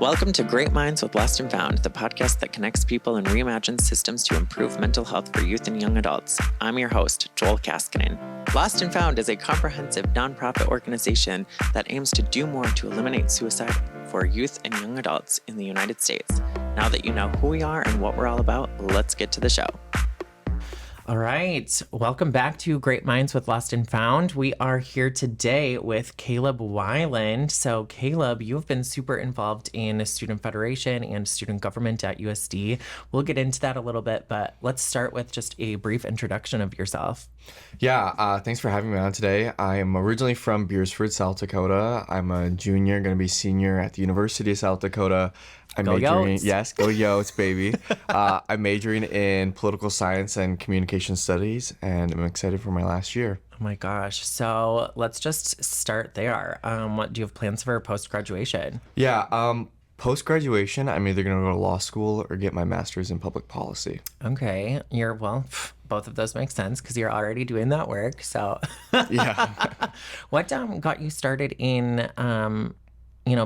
Welcome to Great Minds with Lost&Found, the podcast that connects people and reimagines systems to improve mental health for youth and young adults. I'm your host, Joel Kaskinen. Lost&Found is a comprehensive nonprofit organization that aims to do more to eliminate suicide for youth and young adults in the United States. Now that you know who we are and what we're all about, let's get to the show. All right. Welcome back to Great Minds with Lost&Found. We are here today with Caleb Weiland. So Caleb, you've been super involved in Student Federation and student government at USD. We'll get into that a little bit, but let's start with just a brief introduction of yourself. Yeah, thanks for having me on today. I am originally from Beersford, South Dakota. I'm a junior, going to be senior at the University of South Dakota. I'm majoring, yes, go Yotes, baby. I'm majoring in political science and communication studies, and I'm excited for my last year. Oh my gosh. So let's just start there. What do you have plans for post-graduation? Yeah, post-graduation, I'm either going to go to law school or get my master's in public policy. Okay. Both of those make sense because you're already doing that work. So Yeah. What got you started in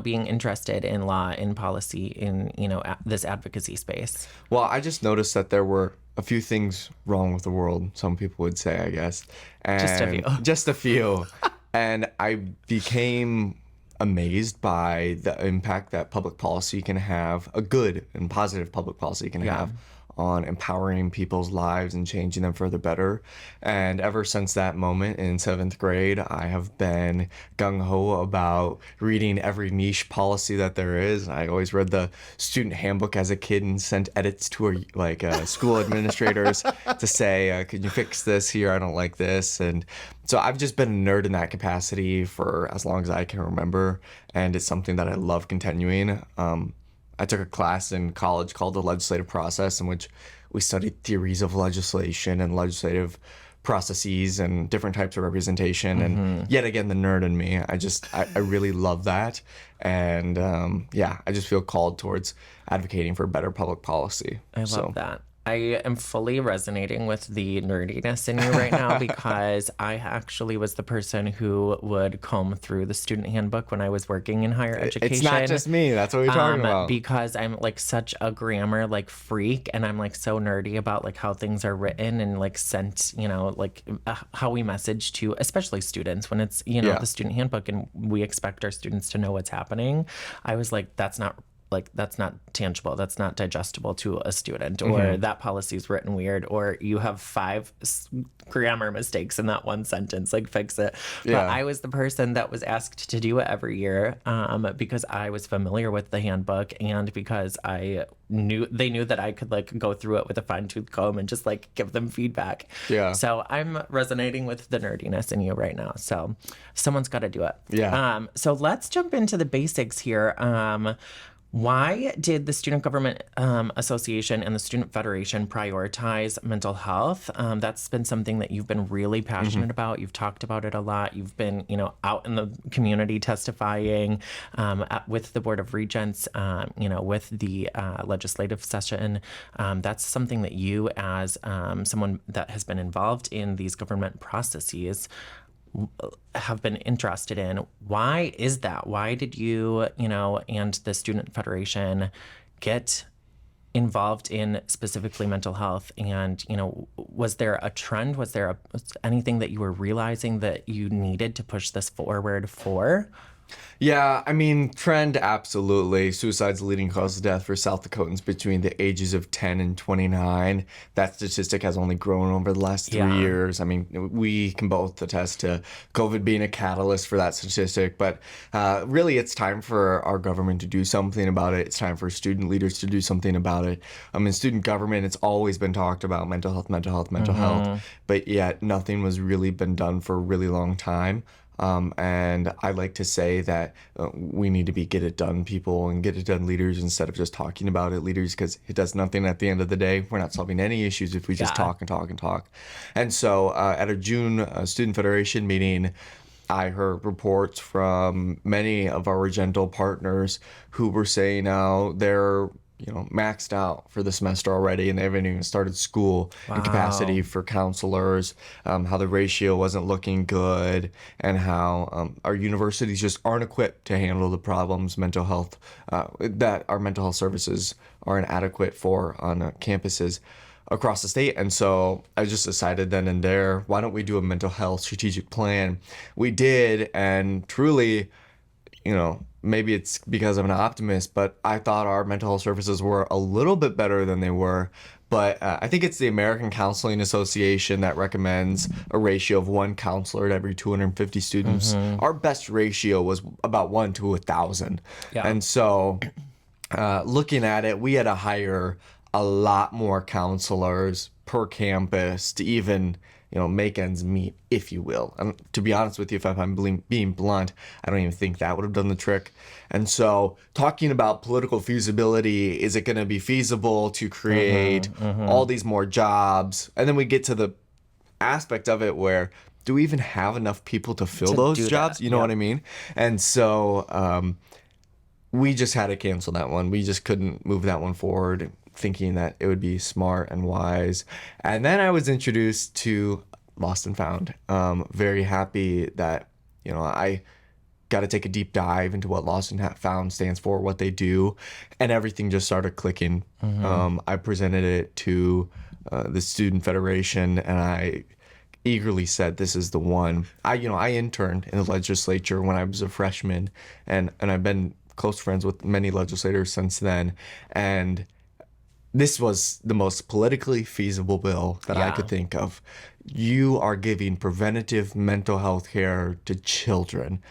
being interested in law, in policy, in, this advocacy space? Well, I just noticed that there were a few things wrong with the world, some people would say, I guess. And Just a few. Just a few. And I became amazed by the impact that public policy can have, a good and positive public policy can have on empowering people's lives and changing them for the better. And ever since that moment in 7th grade, I have been gung-ho about reading every niche policy that there is. I always read the student handbook as a kid and sent edits to school administrators to say, could you fix this here? I don't like this. And so I've just been a nerd in that capacity for as long as I can remember. And it's something that I love continuing. I took a class in college called the legislative process, in which we studied theories of legislation and legislative processes and different types of representation. And yet again, the nerd in me, I really love that. And I just feel called towards advocating for better public policy. I love that. I am fully resonating with the nerdiness in you right now because I actually was the person who would comb through the student handbook when I was working in higher education. It's not just me. That's what we're talking about. Because I'm such a grammar freak, and I'm so nerdy about how things are written and sent, how we message to especially students when it's, the student handbook and we expect our students to know what's happening. I was that's not tangible. That's not digestible to a student, or that policy is written weird, or you have 5 grammar mistakes in that one sentence, fix it. But I was the person that was asked to do it every year because I was familiar with the handbook and because they knew that I could go through it with a fine tooth comb and just give them feedback. Yeah. So I'm resonating with the nerdiness in you right now. So someone's got to do it. Yeah. So let's jump into the basics here. Why did the Student Government Association and the Student Federation prioritize mental health? That's been something that you've been really passionate about. You've talked about it a lot. You've been, out in the community testifying with the Board of Regents, with the legislative session. That's something that you, as someone that has been involved in these government processes, have been interested in. Why is that? Why did you, and the Student Federation get involved in specifically mental health? And, was there a trend? Was there anything that you were realizing that you needed to push this forward for? Yeah, trend, absolutely. Suicide's the leading cause of death for South Dakotans between the ages of 10 and 29. That statistic has only grown over the last 3 years. We can both attest to COVID being a catalyst for that statistic, but really it's time for our government to do something about it. It's time for student leaders to do something about it. In student government, it's always been talked about mental health, but yet nothing was really been done for a really long time. And I like to say that we need to be get it done people and get it done leaders instead of just talking about it leaders, because it does nothing at the end of the day. We're not solving any issues if we just talk and talk and talk. And so at a June Student Federation meeting, I heard reports from many of our Regento partners who were saying now they're maxed out for the semester already, and they haven't even started school. And capacity Wow. for counselors, how the ratio wasn't looking good, and how our universities just aren't equipped to handle the problems mental health that our mental health services are inadequate for on campuses across the state. And so I just decided then and there, why don't we do a mental health strategic plan? We did, and truly, maybe it's because I'm an optimist, but I thought our mental health services were a little bit better than they were. But I think it's the American Counseling Association that recommends a ratio of one counselor to every 250 students. Our best ratio was about 1 to 1,000. Yeah. And so looking at it, we had to hire a lot more counselors per campus to even, make ends meet, if you will. And to be honest with you, if I'm being blunt, I don't even think that would have done the trick. And so talking about political feasibility, is it going to be feasible to create all these more jobs? And then we get to the aspect of it where, do we even have enough people to fill To those do jobs? that. You know Yeah. what I mean? And so we just had to cancel that one. We just couldn't move that one forward, thinking that it would be smart and wise. And then I was introduced to Lost and Found. Very happy that, I got to take a deep dive into what Lost and Found stands for, what they do, and everything just started clicking. I presented it to the Student Federation, and I eagerly said, this is the one. I interned in the legislature when I was a freshman, and I've been close friends with many legislators since then. And this was the most politically feasible bill that I Yeah. could think of. You are giving preventative mental health care to children.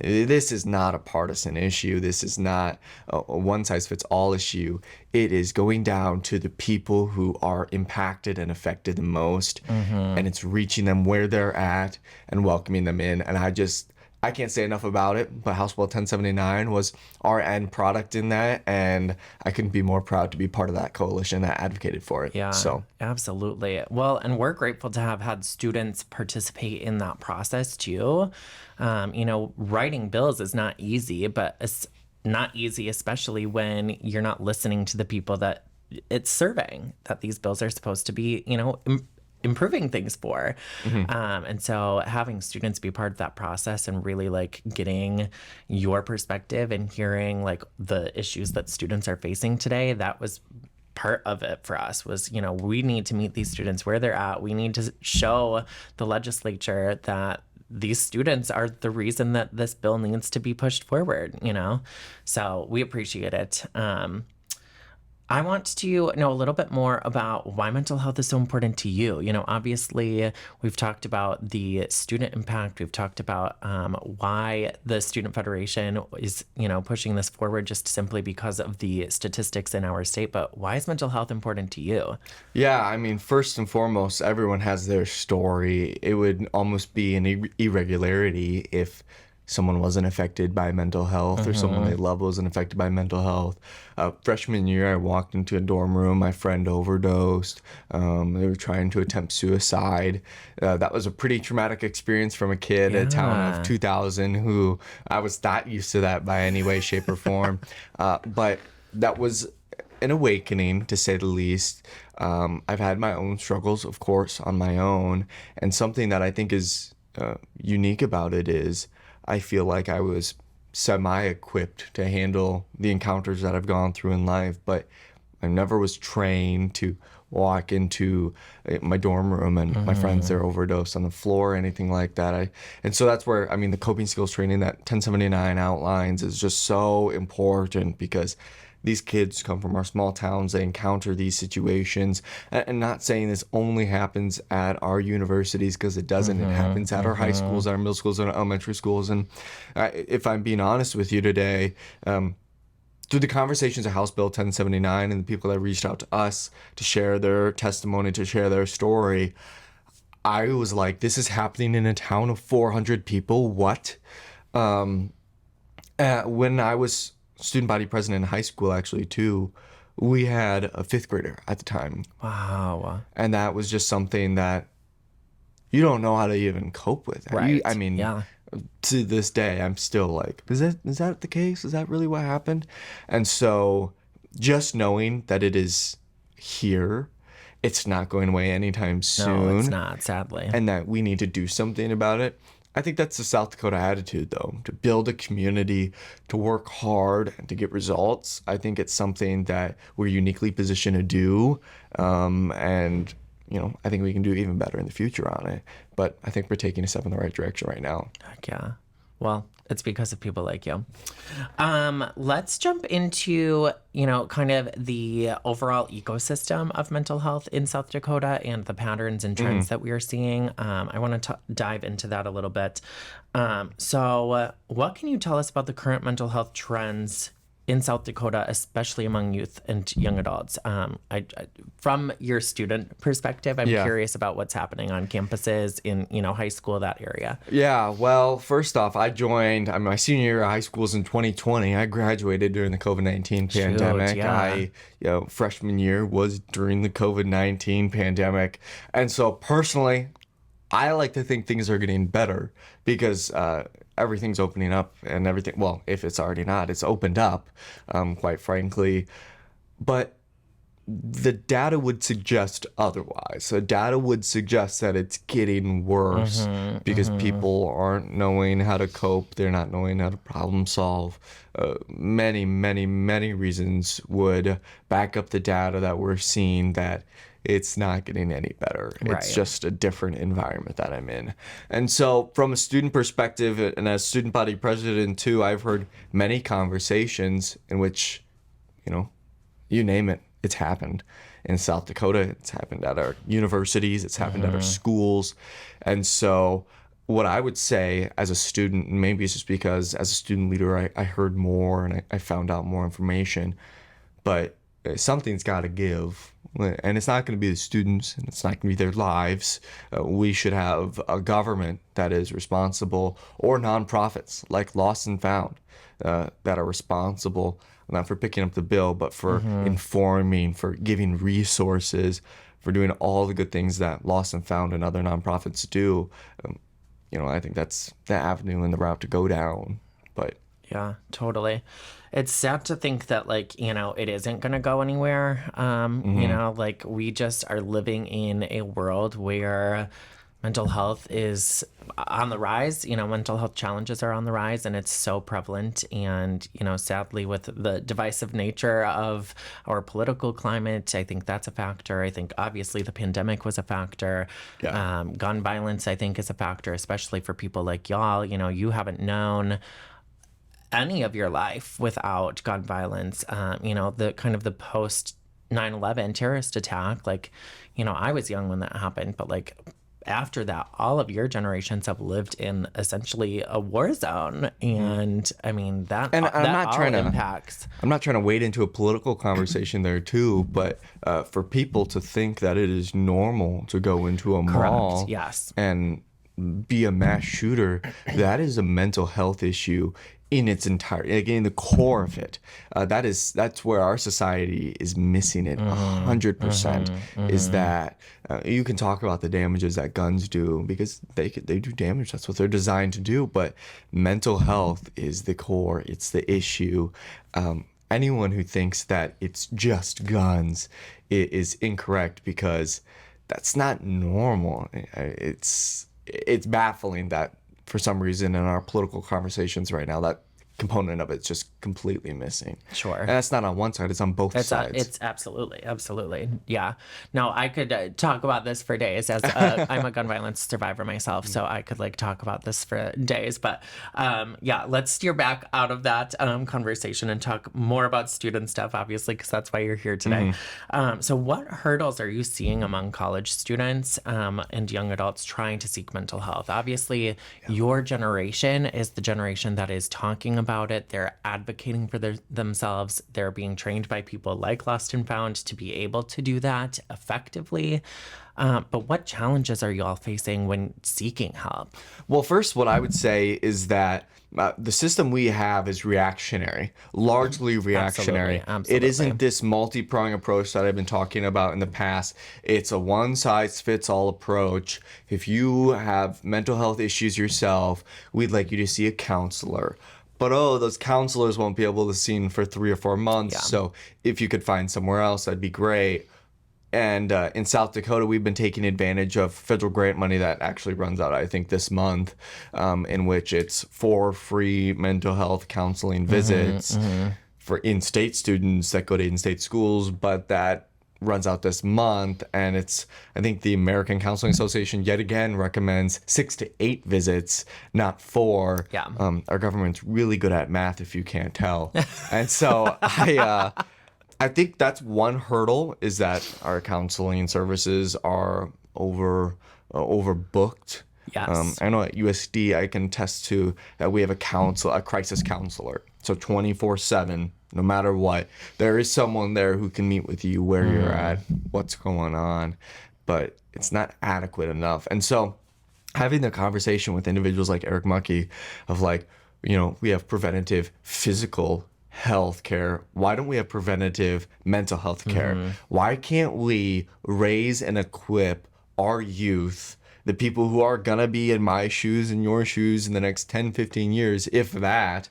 This is not a partisan issue. This is not a one-size-fits-all issue. It is going down to the people who are impacted and affected the most, and it's reaching them where they're at and welcoming them in. And I can't say enough about it, but House Bill 1079 was our end product in that, and I couldn't be more proud to be part of that coalition that advocated for it. Yeah, So, absolutely. Well, and we're grateful to have had students participate in that process too. Writing bills is not easy, but it's not easy, especially when you're not listening to the people that it's serving, that these bills are supposed to be, improving things for. And so having students be part of that process and really like getting your perspective and hearing like the issues that students are facing today, that was part of it for us. Was we need to meet these students where they're at. We need to show the legislature that these students are the reason that this bill needs to be pushed forward, so we appreciate it. I want to know a little bit more about why mental health is so important to you. Obviously, we've talked about the student impact. We've talked about why the Student Federation is, pushing this forward just simply because of the statistics in our state. But why is mental health important to you? yeah, I mean, first and foremost, everyone has their story. It would almost be an irregularity if someone wasn't affected by mental health or someone they love wasn't affected by mental health. Freshman year, I walked into a dorm room. My friend overdosed. They were trying to attempt suicide. That was a pretty traumatic experience from a kid, a town of 2,000, who I was not used to that by any way, shape, or form. But that was an awakening, to say the least. I've had my own struggles, of course, on my own. And something that I think is unique about it is I feel like I was semi-equipped to handle the encounters that I've gone through in life, but I never was trained to walk into my dorm room and my friends there overdose on the floor or anything like that. And so that's where, the coping skills training that 1079 outlines is just so important, because these kids come from our small towns. They encounter these situations, and not saying this only happens at our universities, because it doesn't. It happens at our high schools, our middle schools, and our elementary schools. And if I'm being honest with you today, through the conversations of House Bill 1079 and the people that reached out to us to share their testimony, to share their story, I was like, this is happening in a town of 400 people. What? When I was student body president in high school, actually, too, we had a fifth grader at the time. Wow. And that was just something that you don't know how to even cope with. Right. Yeah. To this day, I'm still like, is that the case? Is that really what happened? And so just knowing that it is here, it's not going away anytime soon. No, it's not, sadly. And that we need to do something about it. I think that's the South Dakota attitude, though, to build a community, to work hard, and to get results. I think it's something that we're uniquely positioned to do. And, I think we can do even better in the future on it. But I think we're taking a step in the right direction right now. Heck yeah. Well, it's because of people like you. Let's jump into, kind of the overall ecosystem of mental health in South Dakota and the patterns and trends that we are seeing. I want to dive into that a little bit. So what can you tell us about the current mental health trends in South Dakota, especially among youth and young adults? From your student perspective, I'm curious about what's happening on campuses in, high school, that area. Yeah, well, first off, my senior year of high school was in 2020. I graduated during the COVID-19 pandemic. Yeah. Freshman year was during the COVID-19 pandemic. And so personally, I like to think things are getting better because everything's opening up and everything. Well, if it's already not, it's opened up, quite frankly. But the data would suggest otherwise. The data would suggest that it's getting worse because people aren't knowing how to cope. They're not knowing how to problem solve. Many, many, many reasons would back up the data that we're seeing that it's not getting any better. Right. It's just a different environment that I'm in. And so from a student perspective and as student body president too, I've heard many conversations in which, you name it, it's happened in South Dakota. It's happened at our universities. It's happened at our schools. And so what I would say as a student, and maybe it's just because as a student leader, I heard more and I found out more information, but something's got to give. And it's not going to be the students, and it's not going to be their lives. We should have a government that is responsible, or nonprofits like Lost&Found that are responsible, not for picking up the bill, but for informing, for giving resources, for doing all the good things that Lost&Found and other nonprofits do. I think that's the avenue and the route to go down. But yeah, totally. It's sad to think that, it isn't going to go anywhere. We just are living in a world where mental health is on the rise. Mental health challenges are on the rise, and it's so prevalent. And, sadly, with the divisive nature of our political climate, I think that's a factor. I think, obviously, the pandemic was a factor. Yeah. Gun violence, I think, is a factor, especially for people like y'all. You haven't known any of your life without gun violence. The kind of the post 9/11 terrorist attack, I was young when that happened, but after that, all of your generations have lived in essentially a war zone. And I mean, that impacts. I'm not trying to wade into a political conversation there too, but for people to think that it is normal to go into a mall Yes. and be a mass shooter, that is a mental health issue in its entirety. Again, the core of it, that's where our society is missing it 100%. Is that you can talk about the damages that guns do because they do damage. That's what they're designed to do. But mental health is the core. It's the issue. Anyone who thinks that it's just guns is incorrect because that's not normal. It's baffling that for some reason in our political conversations right now, that component of it's just completely missing. Sure. And that's not on one side, it's on both sides. It's absolutely. Yeah. No, I could talk about this for days as I'm a gun violence survivor myself, so I could talk about this for days. But let's steer back out of that conversation and talk more about student stuff, obviously, because that's why you're here today. So what hurdles are you seeing among college students and young adults trying to seek mental health? Obviously, your generation is the generation that is talking about it. They're advocating for themselves. They're being trained by people like Lost&Found to be able to do that effectively. But what challenges are you all facing when seeking help? Well, first, what I would say is that the system we have is reactionary, largely reactionary. Absolutely. It isn't this multi-pronged approach that I've been talking about in the past. It's a one-size-fits-all approach. If you have mental health issues yourself, we'd like you to see a counselor. but those counselors won't be able to see him for 3 or 4 months. Yeah. So if you could find somewhere else, that'd be great. And in South Dakota, we've been taking advantage of federal grant money that actually runs out, I think, this month, in which it's 4 free mental health counseling visits for in-state students that go to in-state schools, but that runs out this month. And I think the American Counseling Association yet again recommends 6 to 8 visits, not 4. Yeah. Our government's really good at math, if you can't tell. And so I think that's one hurdle, is that our counseling services are overbooked. Yes. I know at USD I can attest to that we have a crisis counselor. So 24/7, no matter what, there is someone there who can meet with you where you're at, what's going on, but it's not adequate enough. And so having the conversation with individuals like Eric Mucky of like, we have preventative physical health care. Why don't we have preventative mental health care? Why can't we raise and equip our youth, the people who are going to be in my shoes and your shoes in the next 10, 15 years, if that,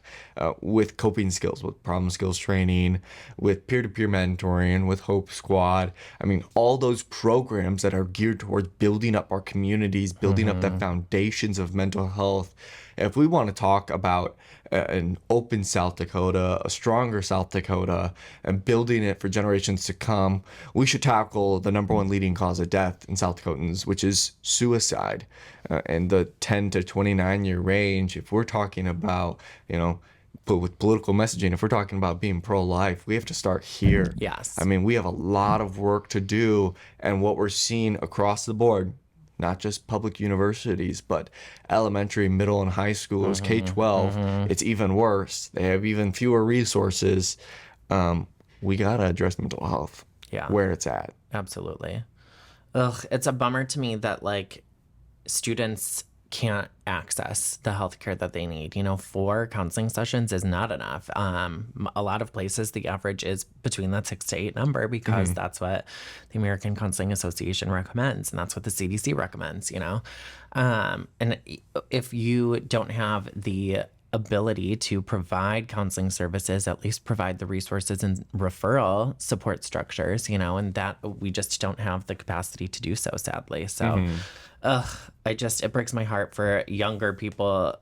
with coping skills, with problem skills training, with peer-to-peer mentoring, with Hope Squad. I mean, all those programs that are geared towards building up our communities, building up the foundations of mental health. If we want to talk about an open South Dakota, a stronger South Dakota, and building it for generations to come, we should tackle the number one leading cause of death in South Dakotans, which is suicide. And the 10 to 29-year range, if we're talking about, but with political messaging, if we're talking about being pro-life, we have to start here. Yes. I mean, we have a lot of work to do, and what we're seeing across the board, not just public universities, but elementary, middle, and high schools, K-12, it's even worse. They have even fewer resources. We got to address mental health where it's at. Absolutely. Ugh, it's a bummer to me that, like, students can't access the healthcare that they need. 4 counseling sessions is not enough. A lot of places, the average is between that 6 to 8 number, because that's what the American Counseling Association recommends, and that's what the CDC recommends, and if you don't have the ability to provide counseling services, at least provide the resources and referral support structures, and that we just don't have the capacity to do so, sadly. So it breaks my heart for younger people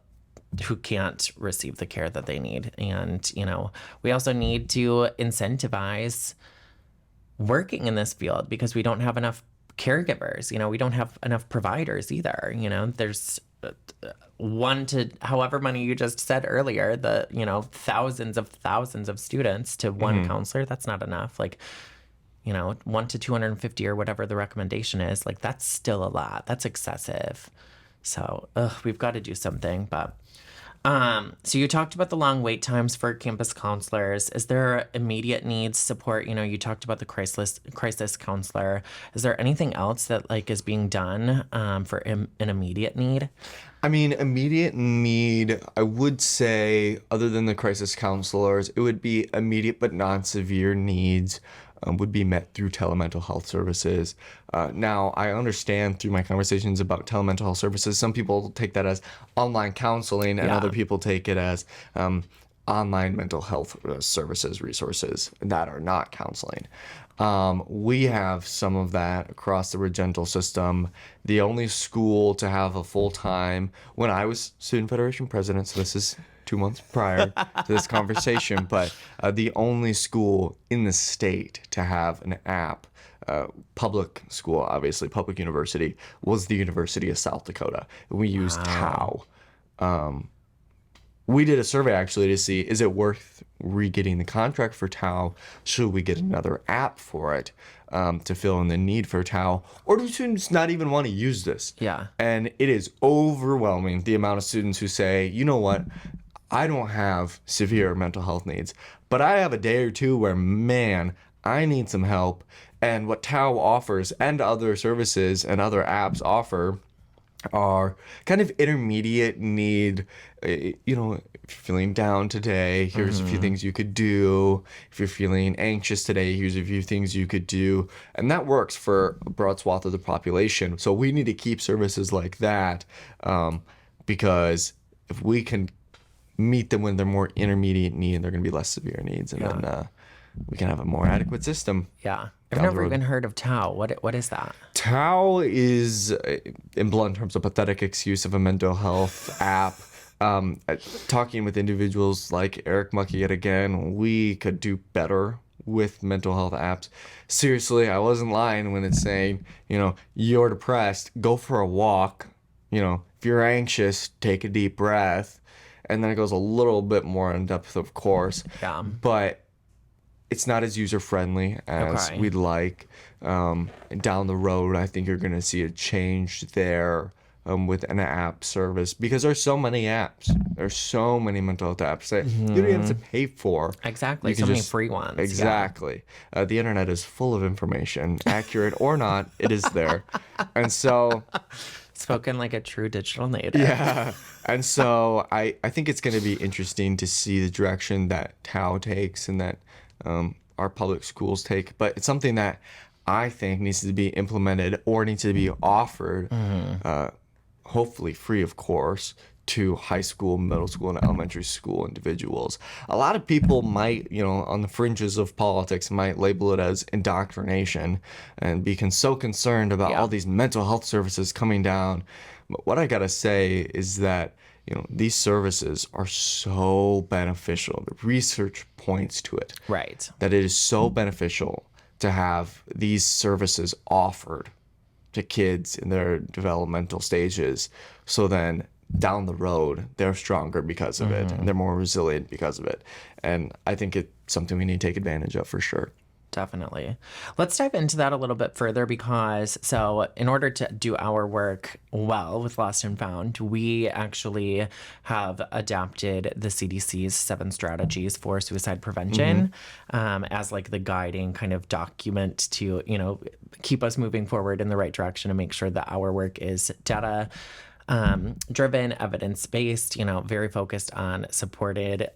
who can't receive the care that they need. And, we also need to incentivize working in this field, because we don't have enough caregivers. We don't have enough providers either. There's one to however many you just said earlier, the, thousands of students to one counselor. That's not enough. Like, 1 to 250 or whatever the recommendation is, like, that's still a lot. That's excessive. So we've got to do something. But so you talked about the long wait times for campus counselors. Is there immediate needs support? You talked about the crisis counselor. Is there anything else that, like, is being done for an immediate need? I mean, immediate need, I would say, other than the crisis counselors, it would be immediate but non-severe needs would be met through telemental health services. Now, I understand through my conversations about telemental health services, some people take that as online counseling, and other people take it as online mental health services resources that are not counseling. We have some of that across the Regental system. The only school to have a full-time, when I was Student Federation president, so this is 2 months prior to this conversation, but the only school in the state to have an app, public school, obviously, public university, was the University of South Dakota. We used TOW. We did a survey actually to see, is it worth re-getting the contract for TOW? Should we get another app for it to fill in the need for TOW? Or do students not even want to use this? Yeah. And it is overwhelming, the amount of students who say, you know what, I don't have severe mental health needs, but I have a day or two where, man, I need some help. And what TOW offers and other services and other apps offer are kind of intermediate need. If you're feeling down today, here's a few things you could do. If you're feeling anxious today, here's a few things you could do. And that works for a broad swath of the population. So we need to keep services like that, because if we can meet them when they're more intermediate need, they're going to be less severe needs, and then we can have a more adequate system. Yeah. I've never even heard of TAO. What is that? TAO is, in blunt terms, a pathetic excuse of a mental health app. Talking with individuals like Eric Mucky yet again, we could do better with mental health apps. Seriously, I wasn't lying when it's saying, you're depressed, go for a walk. If you're anxious, take a deep breath. And then it goes a little bit more in depth, of course. Yeah. But it's not as user-friendly as we'd like. And down the road, I think you're going to see a change there with an app service, because there's so many apps. There's so many mental health apps that you don't even have to pay for. Exactly. So many free ones. Exactly. Yeah. The internet is full of information, accurate or not, it is there. And so... Spoken like a true digital native. Yeah. And so I think it's going to be interesting to see the direction that TAO takes and that our public schools take. But it's something that I think needs to be implemented or needs to be offered, hopefully free, of course, to high school, middle school, and elementary school individuals. A lot of people might, on the fringes of politics, might label it as indoctrination and be so concerned about all these mental health services coming down. But what I gotta say is that, these services are so beneficial. The research points to it. Right. That it is so beneficial to have these services offered to kids in their developmental stages. So then down the road, they're stronger because of it, and they're more resilient because of it. And I think it's something we need to take advantage of for sure. Definitely. Let's dive into that a little bit further, because in order to do our work well with Lost and Found, we actually have adapted the CDC's 7 strategies for suicide prevention as like the guiding kind of document to, keep us moving forward in the right direction and make sure that our work is data driven, evidence-based, very focused on supported,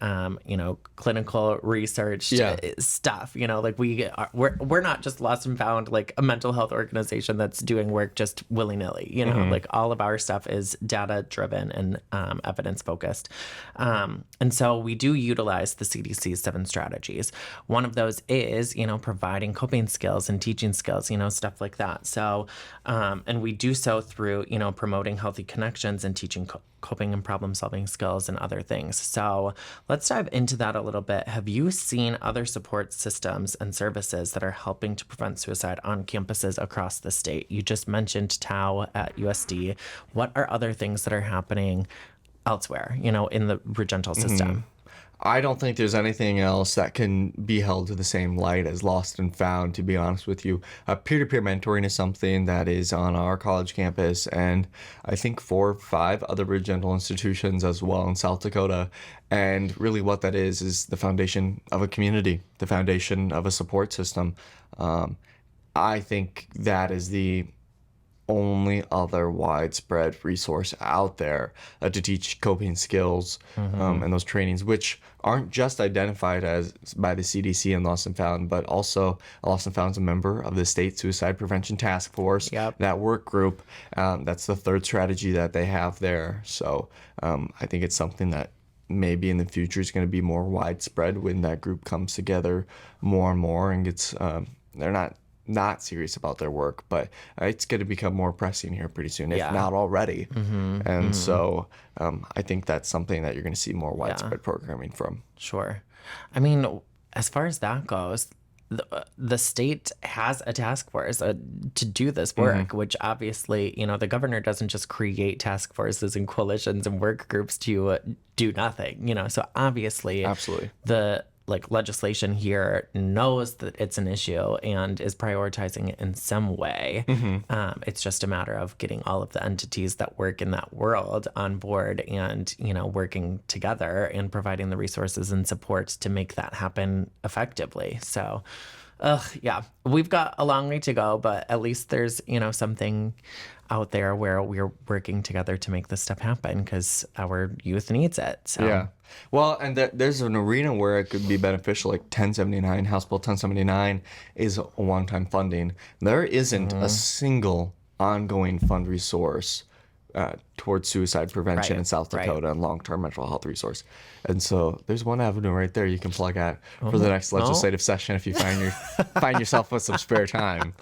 clinical research stuff. Like we're not just Lost and Found, like a mental health organization that's doing work just willy-nilly. Like all of our stuff is data driven and evidence-focused. And so we do utilize the CDC's 7 strategies. One of those is, providing coping skills and teaching skills, stuff like that. So, and we do so through, promoting healthy connections and teaching coping and problem solving skills and other things. So let's dive into that a little bit. Have you seen other support systems and services that are helping to prevent suicide on campuses across the state? You just mentioned TAO at USD. What are other things that are happening elsewhere, in the Regental system? I don't think there's anything else that can be held to the same light as Lost and Found, to be honest with you. Peer-to-peer mentoring is something that is on our college campus, and I think 4 or 5 other Regental institutions as well in South Dakota. And really what that is the foundation of a community, the foundation of a support system. I think that is the only other widespread resource out there to teach coping skills and those trainings, which aren't just identified as by the CDC and Lost and Found, but also Lost and Found's a member of the State Suicide Prevention Task Force, that work group. That's the 3rd strategy that they have there. So I think it's something that maybe in the future is going to be more widespread when that group comes together more and more and gets, they're not serious about their work, but it's going to become more pressing here pretty soon, if not already. So I think that's something that you're going to see more widespread programming from. Sure. I mean, as far as that goes, the state has a task force to do this work, which obviously, the governor doesn't just create task forces and coalitions and work groups to do nothing, so obviously Absolutely. The legislation here knows that it's an issue and is prioritizing it in some way. It's just a matter of getting all of the entities that work in that world on board and, working together and providing the resources and support to make that happen effectively. So, we've got a long way to go, but at least there's, something out there where we're working together to make this stuff happen because our youth needs it. So. Yeah. Well, and there's an arena where it could be beneficial, like 1079, House Bill 1079 is a one-time funding. There isn't a single ongoing fund resource towards suicide prevention Right, in South Dakota and long-term mental health resource. And so there's one avenue right there you can plug at for the next legislative session if you find yourself with some spare time.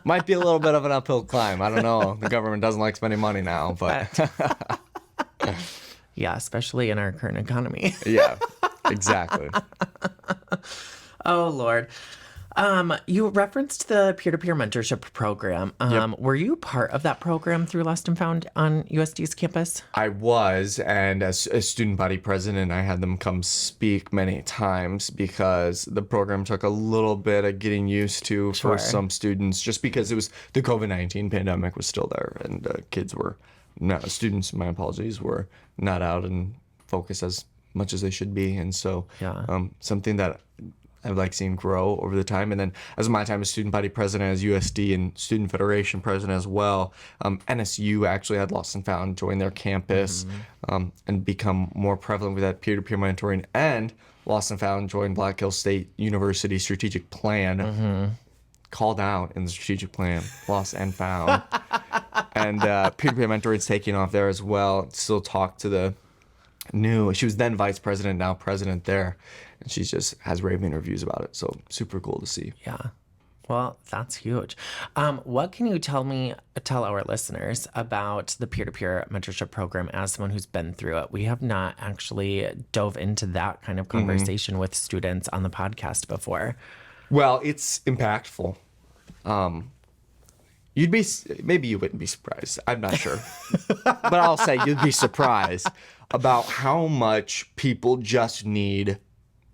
Might be a little bit of an uphill climb. I don't know. The government doesn't like spending money now, but Yeah, especially in our current economy. yeah, exactly. Oh, Lord. You referenced the peer-to-peer mentorship program. Were you part of that program through Lost&Found on USD's campus? I was, and as a student body president, I had them come speak many times because the program took a little bit of getting used to Sure. for some students, just because it was the COVID-19 pandemic was still there, and students, my apologies, were not out and focused as much as they should be, and so something that I've seen grow over the time. And then as my time as student body president, as USD and student federation president as well, NSU actually had Lost&Found join their campus and become more prevalent with that peer-to-peer mentoring. And Lost&Found joined Black Hills State University strategic plan, called out in the strategic plan, Lost&Found. And peer-to-peer mentoring is taking off there as well. Still talk to she was then vice president, now president there. And she just has raving reviews about it. So super cool to see. Yeah. Well, that's huge. What can you tell our listeners about the peer-to-peer mentorship program as someone who's been through it? We have not actually dove into that kind of conversation with students on the podcast before. Well, it's impactful. Maybe you wouldn't be surprised. I'm not sure. But I'll say you'd be surprised about how much people just need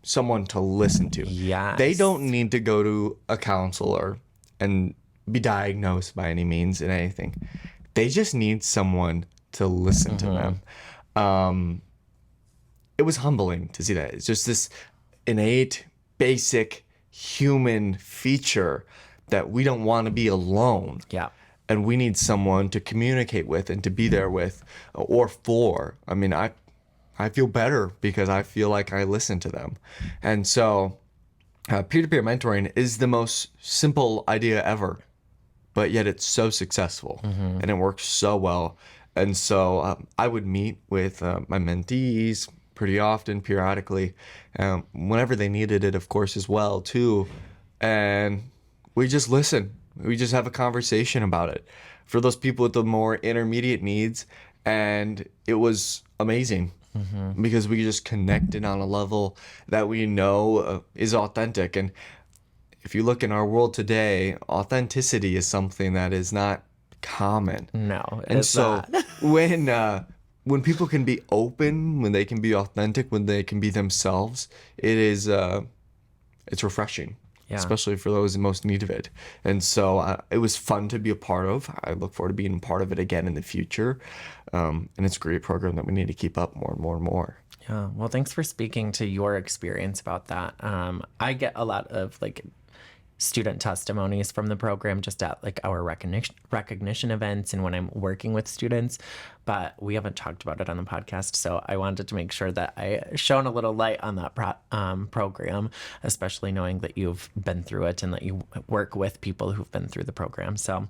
someone to listen to. Yes. They don't need to go to a counselor and be diagnosed by any means in anything. They just need someone to listen to them. It was humbling to see that. It's just this innate, basic human feature that we don't want to be alone. Yeah. And we need someone to communicate with and to be there with or for. I mean, I feel better because I feel like I listen to them. And so peer-to-peer mentoring is the most simple idea ever, but yet it's so successful and it works so well. And so I would meet with my mentees pretty often, periodically, whenever they needed it, of course, as well, too. And we just listen. We just have a conversation about it for those people with the more intermediate needs. And it was amazing because we just connected on a level that we know is authentic. And if you look in our world today, authenticity is something that is not common. No, and so when people can be open, when they can be authentic, when they can be themselves, it's refreshing. Yeah. Especially for those in most need of it. And so it was fun to be a part of. I look forward to being a part of it again in the future. And it's a great program that we need to keep up more and more and more. Yeah. Well, thanks for speaking to your experience about that. I get a lot of student testimonies from the program just at our recognition events and when I'm working with students, but we haven't talked about it on the podcast. So I wanted to make sure that I shone a little light on that program, especially knowing that you've been through it and that you work with people who've been through the program. So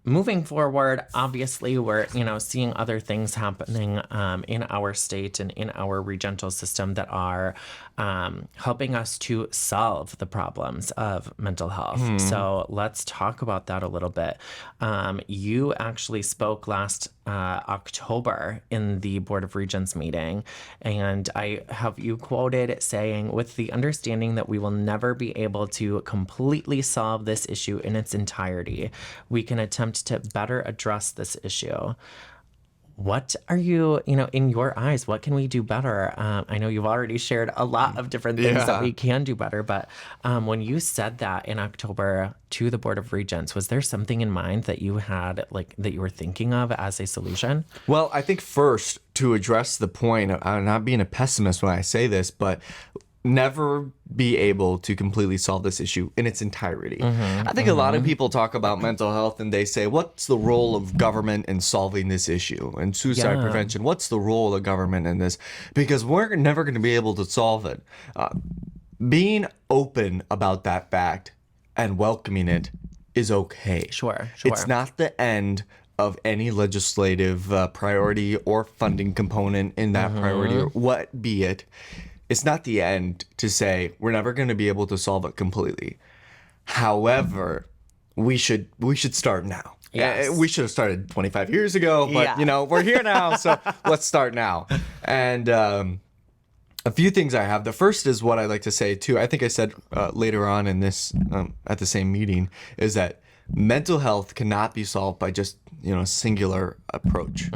moving forward, obviously, we're, seeing other things happening in our state and in our regional system that are helping us to solve the problems of mental health. So let's talk about that a little bit. You actually spoke last October in the Board of Regents meeting, and I have you quoted saying, "With the understanding that we will never be able to completely solve this issue in its entirety, we can attempt to better address this issue." What are you, in your eyes, what can we do better? I know you've already shared a lot of different things that we can do better, but when you said that in October to the Board of Regents, was there something in mind that you had, that you were thinking of as a solution? Well, I think first, to address the point, I'm not being a pessimist when I say this, but never be able to completely solve this issue in its entirety. I think a lot of people talk about mental health and they say, what's the role of government in solving this issue? And suicide prevention, what's the role of government in this? Because we're never going to be able to solve it. Being open about that fact and welcoming it is okay. Sure. It's not the end of any legislative priority or funding component in that priority, or what be it, it's not the end to say we're never going to be able to solve it completely. However, we should start now. Yes. We should have started 25 years ago, but we're here now, so let's start now. And a few things I have. The first is what I like to say too. I think I said later on in this at the same meeting, is that mental health cannot be solved by just a singular approach.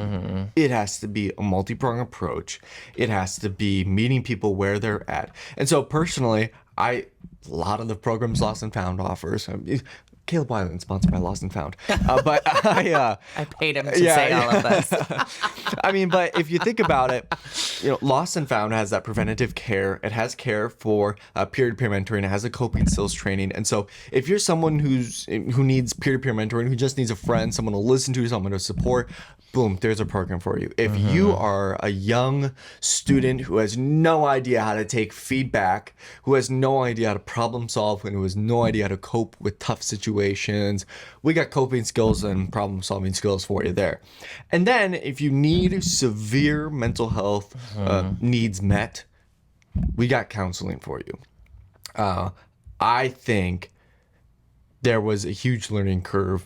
It has to be a multi-pronged approach. It has to be meeting people where they're at. And so personally, a lot of the programs Lost&Found offers. Caleb Weiland, sponsored by Lost&Found. But I paid him to say all of this. I mean, but if you think about it, Lost&Found has that preventative care. It has care for peer-to-peer mentoring. It has a coping skills training. And so if you're someone who needs peer-to-peer mentoring, who just needs a friend, someone to listen to, someone to support, boom, there's a program for you. If you are a young student who has no idea how to take feedback, who has no idea how to problem solve, and who has no idea how to cope with tough situations, we got coping skills and problem solving skills for you there. And then if you need severe mental health needs met, we got counseling for you. I think there was a huge learning curve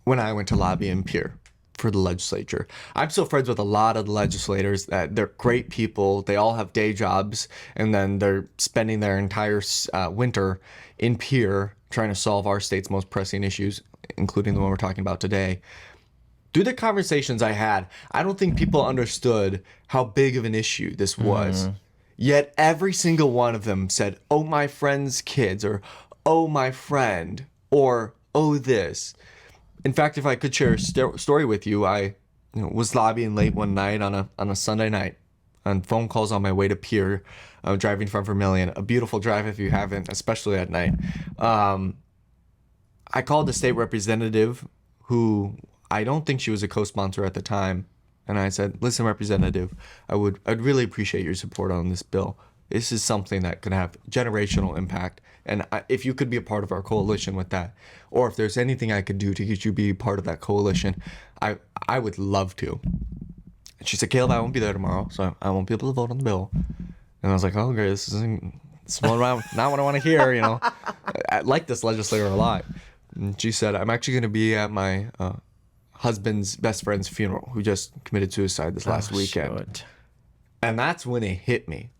when I went to lobby and peer for the legislature. I'm still friends with a lot of the legislators. That they're great people. They all have day jobs, and then they're spending their entire winter in peer trying to solve our state's most pressing issues, including the one we're talking about today. Through the conversations I had, I don't think people understood how big of an issue this was. Yet every single one of them said, "Oh, my friend's kids," or "Oh, my friend," or "Oh, this." In fact, if I could share a story with you, I was lobbying late one night on a Sunday night on phone calls on my way to Pier, driving from Vermilion. A beautiful drive if you haven't, especially at night. I called the state representative, who I don't think she was a co-sponsor at the time, and I said, "Listen, Representative, I'd really appreciate your support on this bill. This is something that could have generational impact. And if you could be a part of our coalition with that, or if there's anything I could do to get you to be part of that coalition, I would love to." And she said, "Caleb, I won't be there tomorrow, so I won't be able to vote on the bill." And I was like, "Oh, great, this is not what I want to hear, I like this legislator a lot. And she said, "I'm actually going to be at my husband's best friend's funeral, who just committed suicide this last weekend." Shoot. And that's when it hit me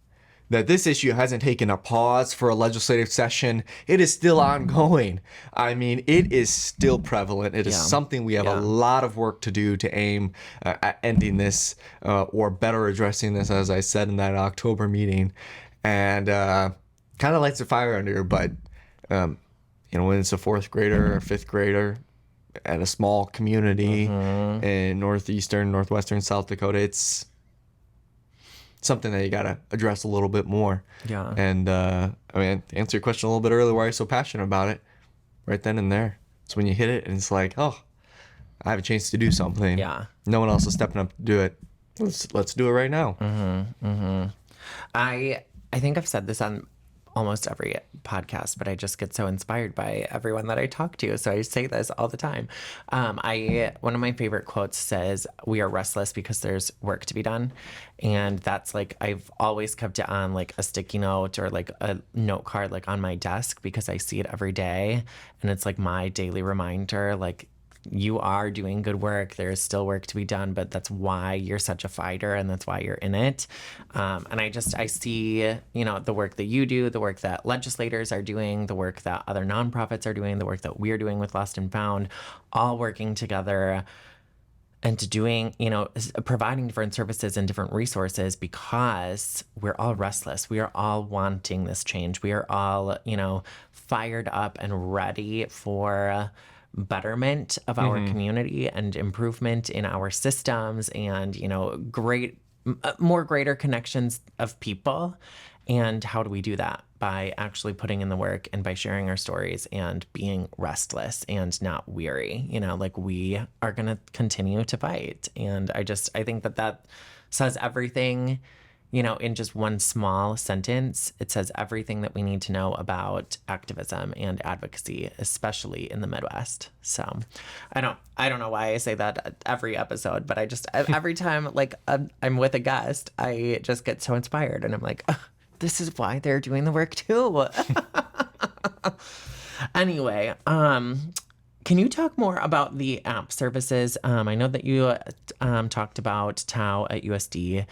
that this issue hasn't taken a pause for a legislative session. It is still ongoing. I mean, it is still prevalent. It is something we have a lot of work to do to aim at ending this or better addressing this, as I said in that October meeting. And kind of lights a fire under your butt. When it's a fourth grader or fifth grader at a small community in northwestern South Dakota, it's something that you got to address a little bit more. Yeah. And to answer your question a little bit earlier, why are you so passionate about it? Right then and there. It's when you hit it and it's like, oh, I have a chance to do something. Yeah. No one else is stepping up to do it. Let's do it right now. I think I've said this on almost every podcast, but I just get so inspired by everyone that I talk to. So I say this all the time. One of my favorite quotes says, "We are restless because there's work to be done." And that's like, I've always kept it on like a sticky note or like a note card, like on my desk, because I see it every day. And it's like my daily reminder, like, you are doing good work. There's still work to be done, but that's why you're such a fighter, and that's why you're in it. And I see, the work that you do, the work that legislators are doing, the work that other nonprofits are doing, the work that we're doing with Lost&Found, all working together and doing, providing different services and different resources, because we're all restless. We are all wanting this change. We are all, fired up and ready for betterment of our community and improvement in our systems and, greater connections of people. And how do we do that? By actually putting in the work and by sharing our stories and being restless and not weary. We are going to continue to fight. And I think that says everything. in just one small sentence, it says everything that we need to know about activism and advocacy, especially in the Midwest. So I don't know why I say that every episode, but every time like I'm with a guest, I just get so inspired and I'm like, "Ugh, this is why they're doing the work too." Anyway, can you talk more about the app services? I know that you talked about TAO at USD.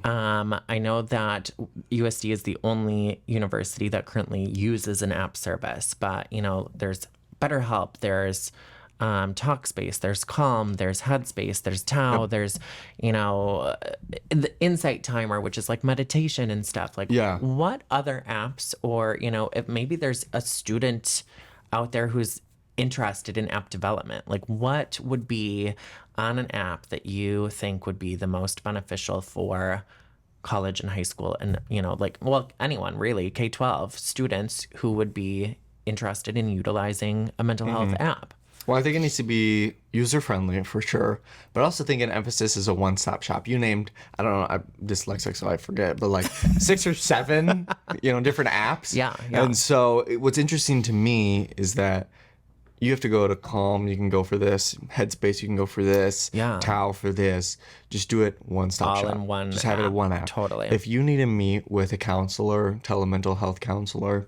I know that USD is the only university that currently uses an app service, but there's BetterHelp, there's Talkspace, there's Calm, there's Headspace, there's TAO, there's the Insight Timer, which is like meditation and stuff. Like, what other apps, or if maybe there's a student out there who's interested in app development, like what would be on an app that you think would be the most beneficial for college and high school and anyone really, K-12 students who would be interested in utilizing a mental health app? Well, I think it needs to be user-friendly for sure, but I also think an emphasis is a one-stop shop. You named, I don't know, I'm dyslexic, so I forget, but like 6 or 7, different apps. Yeah. And so what's interesting to me is that you have to go to Calm, you can go for this. Headspace, you can go for this. Yeah. TAO for this. Just do it one-stop shop. All in one Just have it in one app. Totally. If you need to meet with a counselor, telemental health counselor,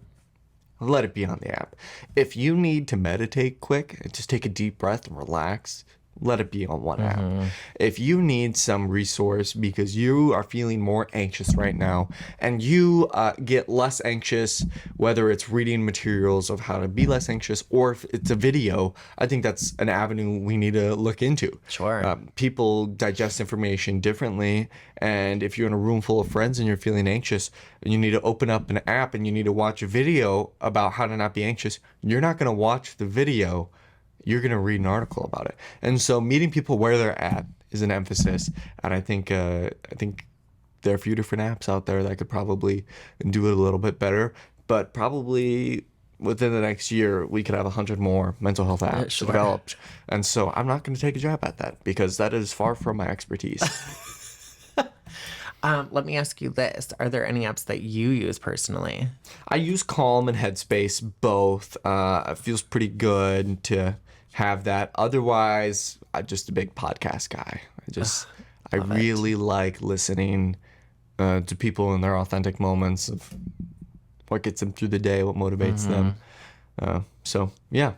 let it be on the app. If you need to meditate quick, just take a deep breath and relax, let it be on one app. If you need some resource because you are feeling more anxious right now and you get less anxious, whether it's reading materials of how to be less anxious or if it's a video, I think that's an avenue we need to look into. Sure. People digest information differently. And if you're in a room full of friends and you're feeling anxious and you need to open up an app and you need to watch a video about how to not be anxious, you're not going to watch the video. You're going to read an article about it. And so meeting people where they're at is an emphasis. And I think there are a few different apps out there that could probably do it a little bit better. But probably within the next year, we could have 100 more mental health apps developed. And so I'm not going to take a jab at that because that is far from my expertise. Let me ask you this. Are there any apps that you use personally? I use Calm and Headspace both. It feels pretty good to have that. Otherwise, I'm just a big podcast guy. I really like listening to people in their authentic moments of what gets them through the day, what motivates them. So, yeah.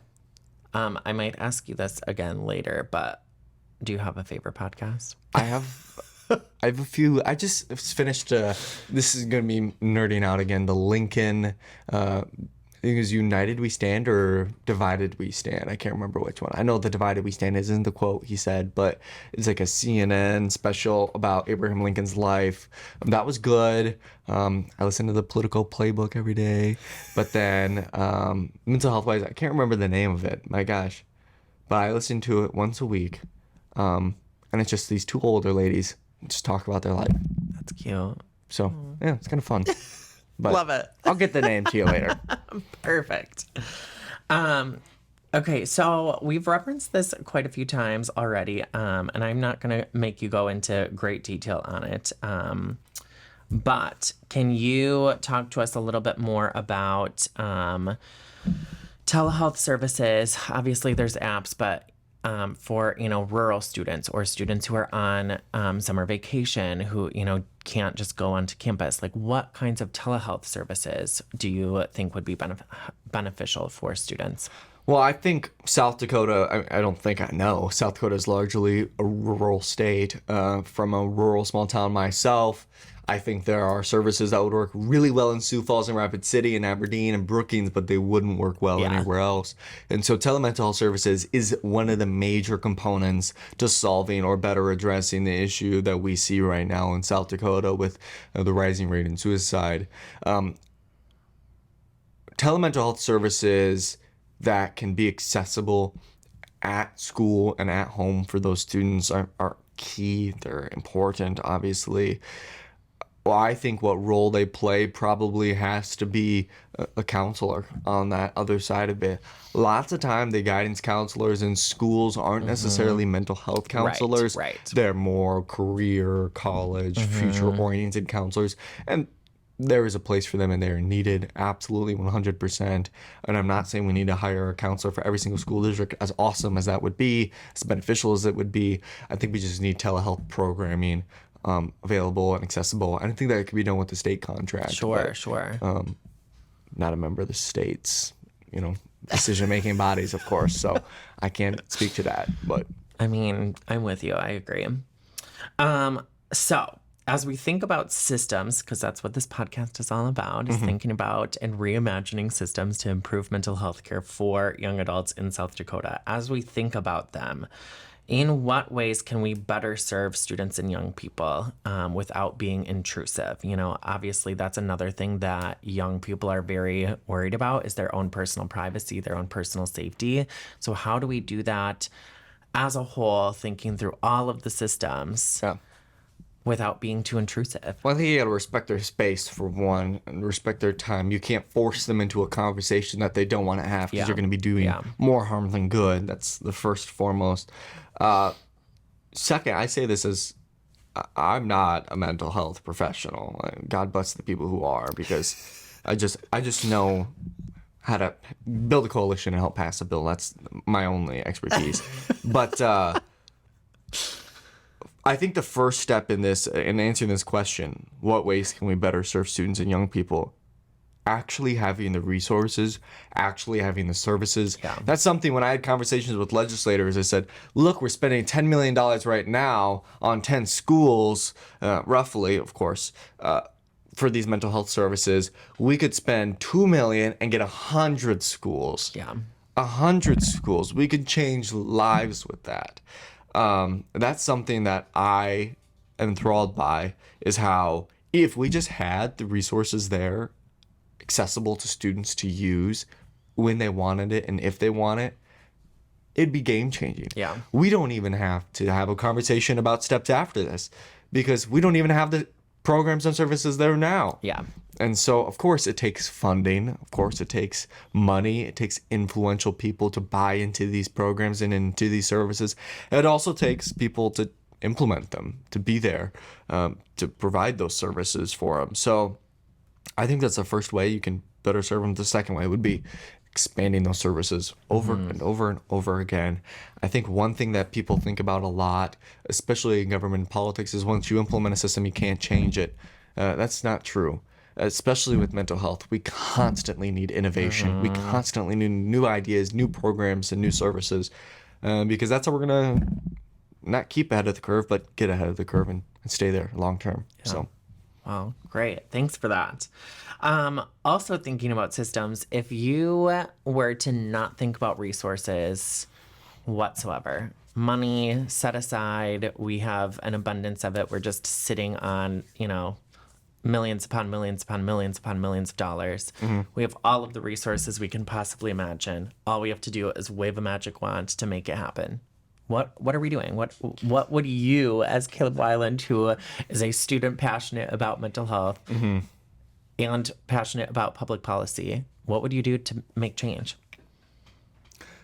I might ask you this again later, but do you have a favorite podcast? I have a few. I just finished, this is going to be nerding out again, the Lincoln, I think it was United We Stand or Divided We Stand. I can't remember which one. I know the Divided We Stand isn't the quote he said, but it's like a CNN special about Abraham Lincoln's life. That was good. I listen to the Political Playbook every day. But then mental health wise, I can't remember the name of it. My gosh. But I listen to it once a week. And it's just these two older ladies just talk about their life. That's cute. So, yeah, it's kind of fun. But love it. I'll get the name to you later. Perfect. Okay, so we've referenced this quite a few times already, and I'm not going to make you go into great detail on it. But can you talk to us a little bit more about telehealth services? Obviously, there's apps, but for rural students or students who are on summer vacation who can't just go onto campus, like what kinds of telehealth services do you think would be beneficial for students? Well, I think South Dakota, I don't think I know. South Dakota is largely a rural state. From a rural small town myself, I think there are services that would work really well in Sioux Falls and Rapid City and Aberdeen and Brookings, but they wouldn't work well anywhere else. And so telemental health services is one of the major components to solving or better addressing the issue that we see right now in South Dakota with the rising rate in suicide. Telemental health services that can be accessible at school and at home for those students are key. They're important, obviously. I think what role they play probably has to be a counselor on that other side of it. Lots of time, the guidance counselors in schools aren't necessarily mental health counselors. Right. They're more career, college, future-oriented counselors. And there is a place for them and they're needed, absolutely 100%. And I'm not saying we need to hire a counselor for every single school district, as awesome as that would be, as beneficial as it would be. I think we just need telehealth programming available and accessible. I don't think that could be done with the state contract. Sure. Not a member of the state's, decision-making bodies, of course. So I can't speak to that. But I mean, I'm with you. I agree. So as we think about systems, because that's what this podcast is all about, is thinking about and reimagining systems to improve mental health care for young adults in South Dakota. As we think about them, in what ways can we better serve students and young people without being intrusive? Obviously, that's another thing that young people are very worried about is their own personal privacy, their own personal safety. So how do we do that as a whole, thinking through all of the systems? yeah. Without being too intrusive. Well, I think you got to respect their space for one, and respect their time. You can't force them into a conversation that they don't want to have because you're going to be doing more harm than good. That's the first foremost. Second, I say this as I'm not a mental health professional. God bless the people who are, because I just know how to build a coalition and help pass a bill. That's my only expertise. But I think the first step in this, in answering this question, what ways can we better serve students and young people? Actually having the resources, actually having the services. Yeah. That's something when I had conversations with legislators, I said, look, we're spending $10 million right now on 10 schools, roughly, of course, for these mental health services. We could spend $2 million and get 100 schools. Yeah. 100 schools. We could change lives with that. That's something that I am enthralled by, is how if we just had the resources there accessible to students to use when they wanted it and if they want it, it'd be game changing. Yeah. We don't even have to have a conversation about steps after this because we don't even have the programs and services there now. Yeah. And so, of course, it takes funding. Of course, it takes money. It takes influential people to buy into these programs and into these services. It also takes people to implement them, to be there, to provide those services for them. So I think that's the first way you can better serve them. The second way would be expanding those services over and over and over again. I think one thing that people think about a lot, especially in government and politics, is once you implement a system, you can't change it. That's not true. Especially with mental health, we constantly need innovation. We constantly need new ideas, new programs, and new services, because that's how we're gonna not keep ahead of the curve, but get ahead of the curve and stay there long term. Yeah. So, wow, great, thanks for that. Also thinking about systems, if you were to not think about resources whatsoever, money set aside, we have an abundance of it. We're just sitting on, millions upon millions upon millions upon millions of dollars. We have all of the resources we can possibly imagine. All we have to do is wave a magic wand to make it happen. What are we doing? What would you, as Caleb Weiland, who is a student passionate about mental health and passionate about public policy, what would you do to make change?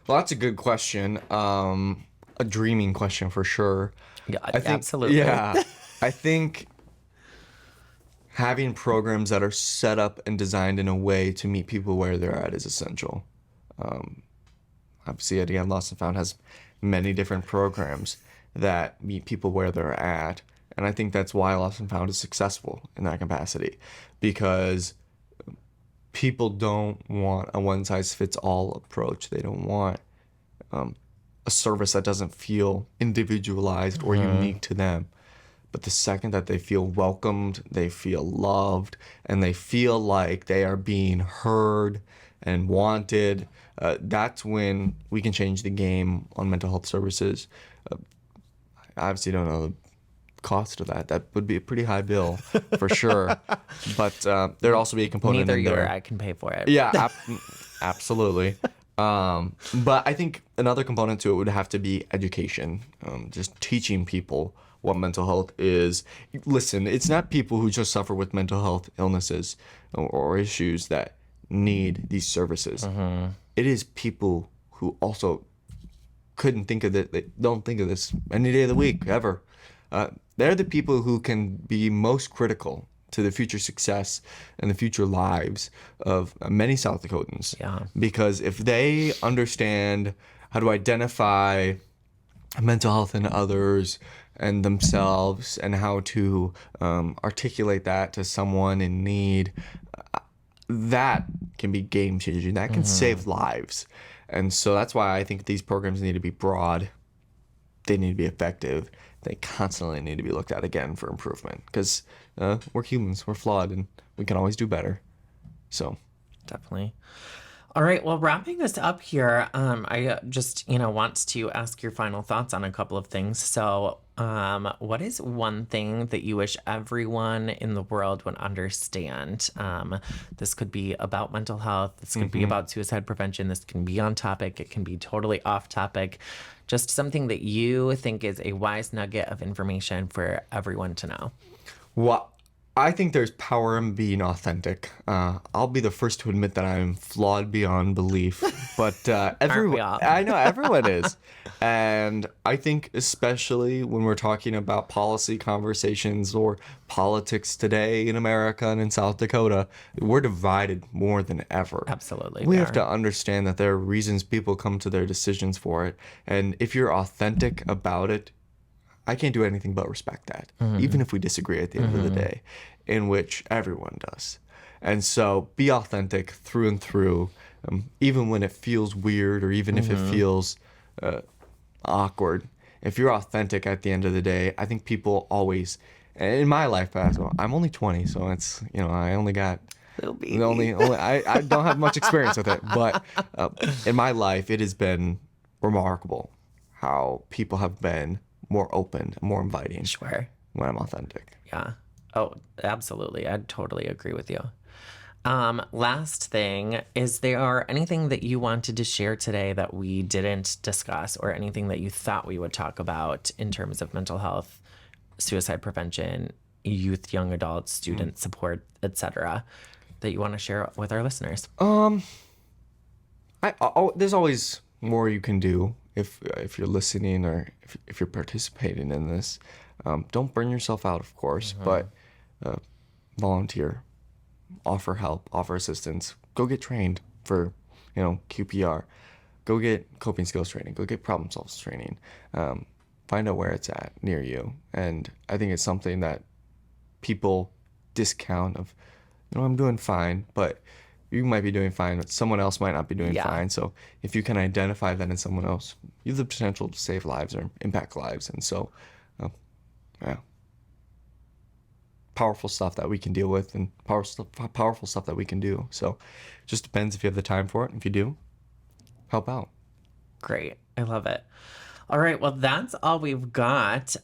Well, that's a good question. A dreaming question for sure. Yeah, absolutely. Yeah, I think having programs that are set up and designed in a way to meet people where they're at is essential. Obviously, again, Lost&Found has many different programs that meet people where they're at. And I think that's why Lost&Found is successful in that capacity, because people don't want a one-size-fits-all approach. They don't want a service that doesn't feel individualized or unique to them. But the second that they feel welcomed, they feel loved, and they feel like they are being heard and wanted, that's when we can change the game on mental health services. I obviously don't know the cost of that. That would be a pretty high bill for sure. But there'd also be a component Neither in you there. or I can pay for it. Yeah, absolutely. But I think another component to it would have to be education, just teaching people what mental health is. Listen, it's not people who just suffer with mental health illnesses or issues that need these services. It is people who also couldn't think of it. They don't think of this any day of the week ever. They're the people who can be most critical to the future success and the future lives of many South Dakotans. Yeah. Because if they understand how to identify mental health in others and themselves and how to articulate that to someone in need, that can be game changing. That can save lives. And so that's why I think these programs need to be broad. They need to be effective. They constantly need to be looked at again for improvement, because we're humans, we're flawed, and we can always do better. So Definitely. All right. Well, wrapping us up here, I just, want to ask your final thoughts on a couple of things. So, what is one thing that you wish everyone in the world would understand? This could be about mental health. This could be about suicide prevention. This can be on topic. It can be totally off topic. Just something that you think is a wise nugget of information for everyone to know. Well, I think there's power in being authentic. I'll be the first to admit that I'm flawed beyond belief, but Aren't we all? I know everyone is. And I think especially when we're talking about policy conversations or politics today in America and in South Dakota, we're divided more than ever. Absolutely. We have to understand that there are reasons people come to their decisions for it. And if you're authentic about it, I can't do anything but respect that, even if we disagree at the end of the day, in which everyone does. And so be authentic through and through, even when it feels weird or even if it feels awkward. If you're authentic at the end of the day, I think people always, in my life as well, I'm only 20, so it's, I only got, I don't have much experience with it, but in my life, it has been remarkable how people have been more open, more inviting. Sure. When I'm authentic. Yeah. Oh, absolutely. I totally agree with you. Last thing, is there anything that you wanted to share today that we didn't discuss, or anything that you thought we would talk about in terms of mental health, suicide prevention, youth, young adults, student support, etc., that you want to share with our listeners? There's always more you can do if you're listening or if you're participating in this. Don't burn yourself out, of course, but volunteer, offer help, offer assistance. Go get trained for, QPR. Go get coping skills training. Go get problem solves training. Find out where it's at near you. And I think it's something that people discount of, I'm doing fine, but you might be doing fine, but someone else might not be doing fine. So if you can identify that in someone else, you have the potential to save lives or impact lives. And so, powerful stuff that we can deal with and powerful stuff that we can do. So it just depends if you have the time for it. If you do, help out. Great. I love it. All right. Well, that's all we've got.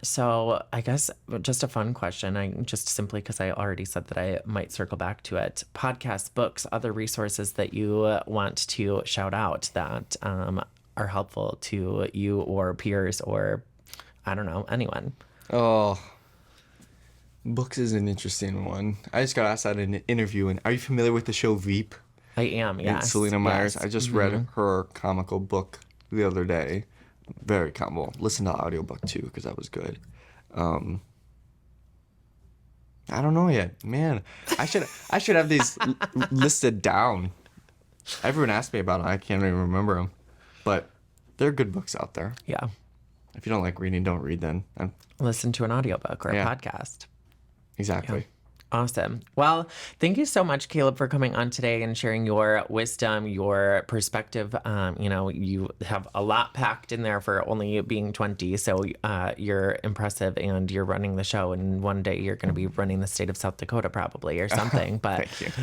So I guess just a fun question. I just simply, because I already said that I might circle back to it. Podcasts, books, other resources that you want to shout out that are helpful to you or peers or, I don't know, anyone. Oh, books is an interesting one. I just got asked that in an interview. And are you familiar with the show Veep? I am, yes. Selena Myers. Yes. I just read her comical book the other day. Very comical. Listen to the audiobook too, because that was good. I don't know yet. Man, I should have these listed down. Everyone asked me about them. I can't even remember them. But there are good books out there. Yeah. If you don't like reading, don't read then. Listen to an audiobook or a podcast. Exactly. Yeah. Awesome. Well, thank you so much, Caleb, for coming on today and sharing your wisdom, your perspective. You have a lot packed in there for only being 20. So you're impressive, and you're running the show. And one day you're going to be running the state of South Dakota probably or something. But Thank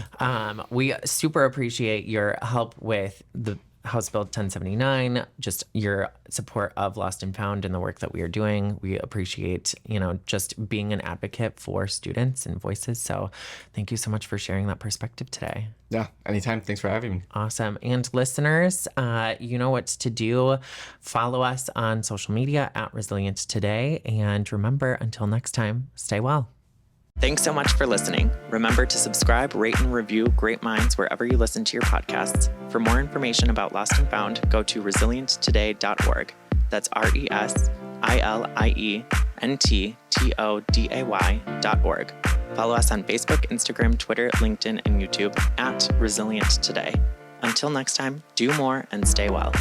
you. we super appreciate your help with the House Bill 1079, just your support of Lost and Found and the work that we are doing. We appreciate, just being an advocate for students and voices. So thank you so much for sharing that perspective today. Yeah, anytime. Thanks for having me. Awesome. And listeners, you know what to do. Follow us on social media at Resilient Today. And remember, until next time, stay well. Thanks so much for listening. Remember to subscribe, rate, and review Great Minds wherever you listen to your podcasts. For more information about Lost and Found, go to resilienttoday.org. That's RESILIENTTODAY.org. Follow us on Facebook, Instagram, Twitter, LinkedIn, and YouTube at Resilient Today. Until next time, do more and stay well.